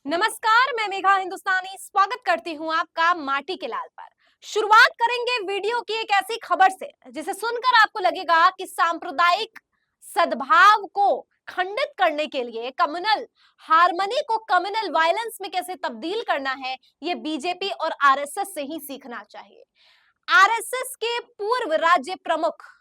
नमस्कार, मैं मेघा हिंदुस्तानी स्वागत करती हूँ आपका माटी के लाल पर। शुरुआत करेंगे वीडियो की एक ऐसी खबर से जिसे सुनकर आपको लगेगा कि सांप्रदायिक सद्भाव को खंडित करने के लिए कम्युनल हार्मनी को कम्युनल वायलेंस में कैसे तब्दील करना है, ये बीजेपी और आरएसएस से ही सीखना चाहिए। आरएसएस के पूर्व राज्य प्रमुख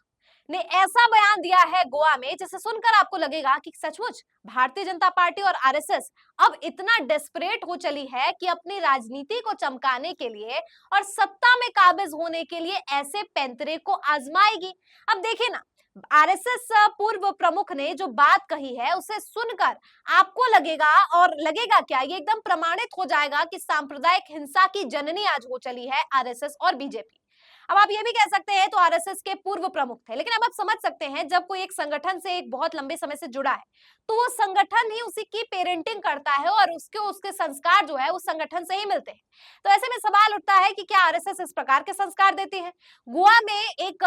ने ऐसा बयान दिया है गोवा में जिसे सुनकर आपको लगेगा कि सचमुच भारतीय जनता पार्टी और आरएसएस अब इतना डेस्परेट हो चली है कि अपनी राजनीति को चमकाने के लिए और सत्ता में काबिज होने के लिए ऐसे पैंतरे को आजमाएगी। अब देखिए ना, आरएसएस पूर्व प्रमुख ने जो बात कही है उसे सुनकर आपको लगेगा और लगेगा क्या, ये एकदम प्रमाणित हो जाएगा कि सांप्रदायिक हिंसा की जननी आज हो चली है आरएसएस और बीजेपी। अब आप ये भी कह सकते हैं तो आरएसएस के पूर्व प्रमुख थे, लेकिन अब आप समझ सकते हैं जब कोई एक संगठन से एक बहुत लंबे समय से जुड़ा है तो वो संगठन ही उसी की पेरेंटिंग करता है और उसके उसके संस्कार जो है उस संगठन से ही मिलते हैं। तो ऐसे में सवाल उठता है कि क्या आरएसएस इस प्रकार के संस्कार देती है। गोवा में एक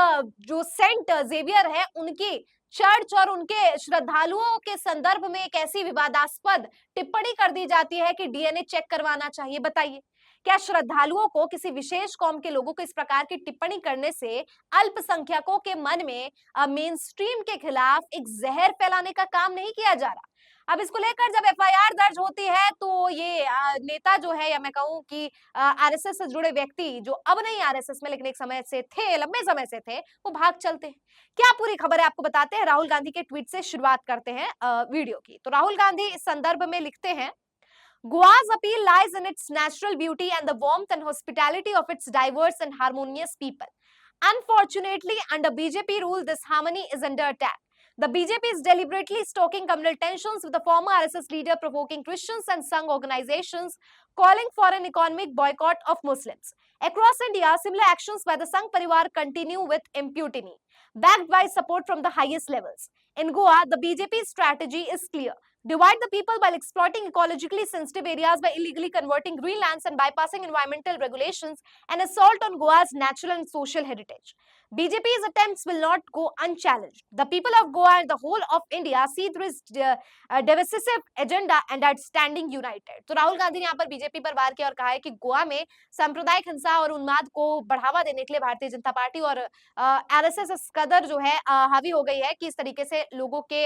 जो सेंट जेवियर है उनकी चर्च और उनके श्रद्धालुओं के संदर्भ में एक ऐसी विवादास्पद टिप्पणी कर दी जाती है कि डीएनए चेक करवाना चाहिए। बताइए, क्या श्रद्धालुओं को, किसी विशेष कौम के लोगों को इस प्रकार की टिप्पणी करने से अल्पसंख्यकों के मन में मेन स्ट्रीम के खिलाफ एक जहर फैलाने का काम नहीं किया जा रहा। अब इसको लेकर जब एफआईआर दर्ज होती है तो ये नेता जो है, या मैं कहूं कि आरएसएस से जुड़े व्यक्ति जो अब नहीं आरएसएस में लेकिन एक समय से थे, लंबे समय से थे, वो भाग चलते हैं। क्या पूरी खबर है आपको बताते हैं। राहुल गांधी के ट्वीट से शुरुआत करते हैं वीडियो की। तो राहुल गांधी इस संदर्भ में लिखते हैं, Goa's appeal lies in its natural beauty and the warmth and hospitality of its diverse and harmonious people. Unfortunately, under BJP rule, this harmony is under attack. The BJP is deliberately stoking communal tensions with the former RSS leader provoking Christians and Sangh organizations calling for an economic boycott of Muslims. Across India, similar actions by the Sangh Parivar continue with impunity, backed by support from the highest levels. In Goa, the BJP's strategy is clear: divide the people by exploiting ecologically sensitive areas, by illegally converting green lands and bypassing environmental regulations, and assault on Goa's natural and social heritage. BJP's attempts will not go unchallenged. The people of Goa and the whole of India see through its divisive agenda and are standing united. तो राहुल गांधी ने यहाँ पर BJP पर वार किया और कहा है कि गोवा में सांप्रदायिक हिंसा और उन्माद को बढ़ावा देने के लिए भारतीय जनता पार्टी और आरएसएस इस कदर जो है हावी हो गई है कि इस तरीके से लोगों के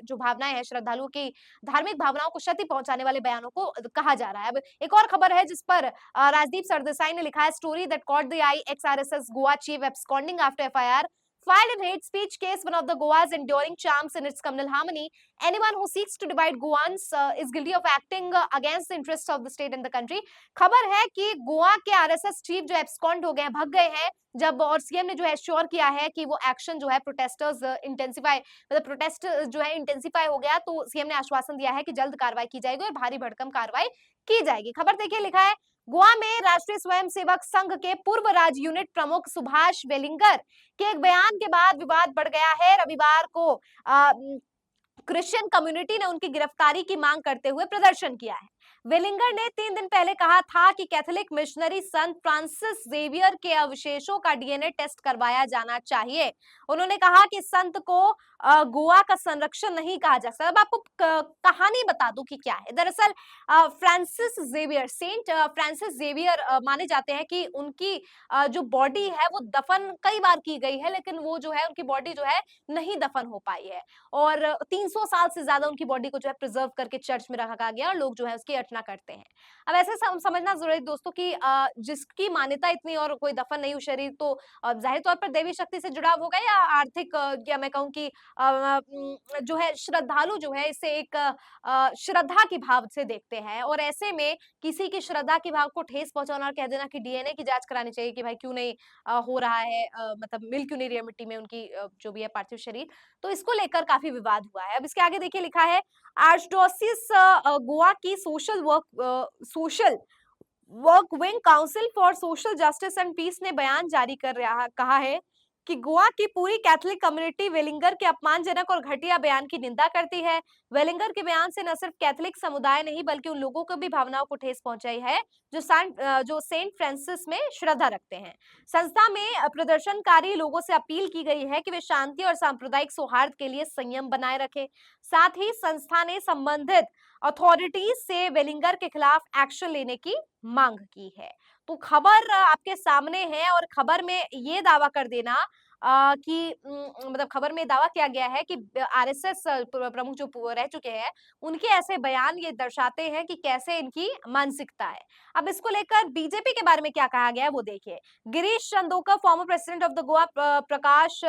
जो भावनाएं हैं, श्रद्धालुओं की धार्मिक भावनाओं को क्षति पहुंचाने वाले बयानों को कहा जा रहा है। अब एक और खबर है जिस पर राजदीप सरदेसाई ने लिखा है, story that caught the I, x RSS Goa chief absconding after FIR filed in hate speech case, one of the Goa's enduring charms in its communal harmony. Anyone who seeks to divide Goans is guilty of acting against the interests of the state and the country. खबर है कि गोवा के RSS chief जो abscond हो गए हैं, भग गए हैं जब, और सीएम ने जो है श्योर किया है कि वो एक्शन जो है प्रोटेस्टर्स इंटेंसिफाई, मतलब प्रोटेस्ट जो है इंटेंसिफाई हो गया, तो सीएम ने आश्वासन दिया है कि जल्द कार्रवाई की जाएगी और भारी भड़कम कार्रवाई की जाएगी। खबर देखिए, लिखा है, गोवा में राष्ट्रीय स्वयंसेवक संघ के पूर्व राज्य यूनिट प्रमुख सुभाष वेलिंगर के एक बयान के बाद विवाद बढ़ गया है। रविवार को क्रिश्चियन कम्युनिटी ने उनकी गिरफ्तारी की मांग करते हुए प्रदर्शन किया है। वेलिंगर ने 3 दिन पहले कहा था कि कैथोलिक मिशनरी संत फ्रांसिस जेवियर के अवशेषों का डीएनए टेस्ट करवाया जाना चाहिए। उन्होंने कहा कि संत को गोवा का संरक्षण नहीं कहा जा सकता। अब आपको कहानी बता दूं कि क्या है। दरअसल Francis Xavier, saint Francis Xavier माने जाते हैं कि उनकी जो बॉडी है वो दफन कई बार की गई है, लेकिन वो जो है उनकी बॉडी जो है नहीं दफन हो पाई है और 300 साल से ज्यादा उनकी बॉडी को जो है प्रिजर्व करके चर्च में रखा गया और लोग जो है उसकी अर्चना करते हैं। अब ऐसे समझना जरूरी है दोस्तों कि जिसकी मान्यता इतनी और कोई दफन नहीं हुई शरीर, तो जाहिर तौर पर देवी शक्ति से जुड़ाव होगा या आर्थिक, या मैं कहूँ कि जो है श्रद्धालु जो है इसे एक श्रद्धा की भाव से देखते हैं, और ऐसे में किसी की श्रद्धा की भाव को ठेस पहुंचाना और कह देना कि डीएनए की जांच करानी चाहिए कि भाई क्यों नहीं हो रहा है, मतलब मिल क्यों नहीं रही है मिट्टी में उनकी जो भी है पार्थिव शरीर, तो इसको लेकर काफी विवाद हुआ है। अब इसके आगे देखिए, लिखा है, आर्चडोसिस गोवा की social work wing council for social justice and peace ने बयान जारी कर रहा कहा है कि गोवा की पूरी कैथोलिक कम्युनिटी वेलिंगर के अपमानजनक और घटिया बयान की निंदा करती है। वेलिंगर के बयान से न सिर्फ कैथोलिक समुदाय नहीं बल्कि उन लोगों को भी भावनाओं को ठेस पहुंचाई है जो सेंट फ्रांसिस में श्रद्धा रखते हैं। संस्था में प्रदर्शनकारी लोगों से अपील की गई है कि वे शांति और सांप्रदायिक सौहार्द के लिए संयम बनाए रखें। साथ ही संस्था ने संबंधित अथॉरिटीज से वेलिंगर के खिलाफ एक्शन लेने की मांग की है। तो खबर आपके सामने है और खबर में ये दावा कर देना कि मतलब खबर में दावा किया गया है कि आरएसएस प्रमुख जो रह चुके हैं, उनके ऐसे बयान ये दर्शाते हैं कि कैसे इनकी मानसिकता है। अब इसको लेकर बीजेपी के बारे में क्या कहा गया है वो देखिए। Girish Chandokar, former president of the Goa Prakash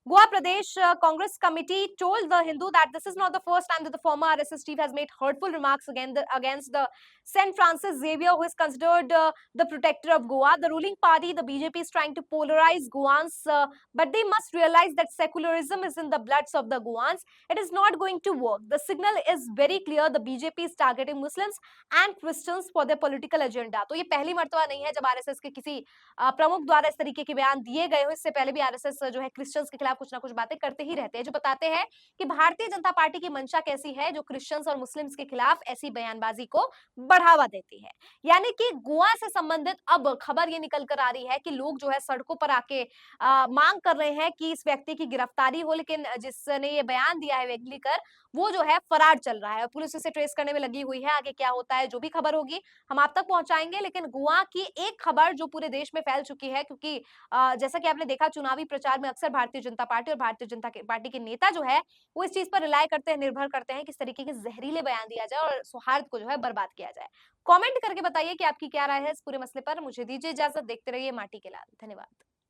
Goa Pradesh Congress Committee told The Hindu that this is not the first time that the former RSS chief has made hurtful remarks against the St. Francis Xavier, who is considered the protector of Goa. The ruling party, the BJP, is trying to polarize Goans, but they must realize that secularism is in the bloods of the Goans. It is not going to work. The signal is very clear. The BJP is targeting Muslims and Christians for their political agenda. तो ये पहली मर्तबा नहीं है जब RSS के किसी प्रमुख द्वारा इस तरीके के बयान दिए गए हो। इससे पहले भी आरएसएस जो है क्रिश्चियंस के खिलाफ कुछ ना कुछ बातें करते ही रहते हैं, जो बताते हैं कि भारतीय जनता पार्टी की मंशा कैसी है, जो क्रिश्चियंस और मुस्लिम्स के खिलाफ ऐसी बयानबाजी को बढ़ावा देती है। यानी कि गोवा से संबंधित अब खबर ये निकल कर आ रही है कि लोग जो है सड़कों पर आके मांग कर रहे हैं कि इस व्यक्ति की गिरफ्तारी हो, लेकिन जिसने ये बयान दिया है वेगलीकर, वो जो है फरार चल रहा है। पुलिस इसे ट्रेस करने में लगी हुई है। आगे क्या होता है, जो भी खबर होगी हम आप तक पहुंचाएंगे। लेकिन गोवा की एक खबर जो पूरे देश में फैल चुकी है, क्योंकि जैसा कि आपने देखा चुनावी प्रचार में अक्सर भारतीय जनता पार्टी और भारतीय जनता पार्टी के नेता जो है वो इस चीज पर रिलाय करते हैं, निर्भर करते हैं किस तरीके के जहरीले बयान दिया जाए और सौहार्द को जो है बर्बाद किया जाए। कमेंट करके बताइए कि आपकी क्या राय है इस पूरे मसले पर। मुझे दीजिए इजाजत, देखते रहिए माटी के लाल। धन्यवाद।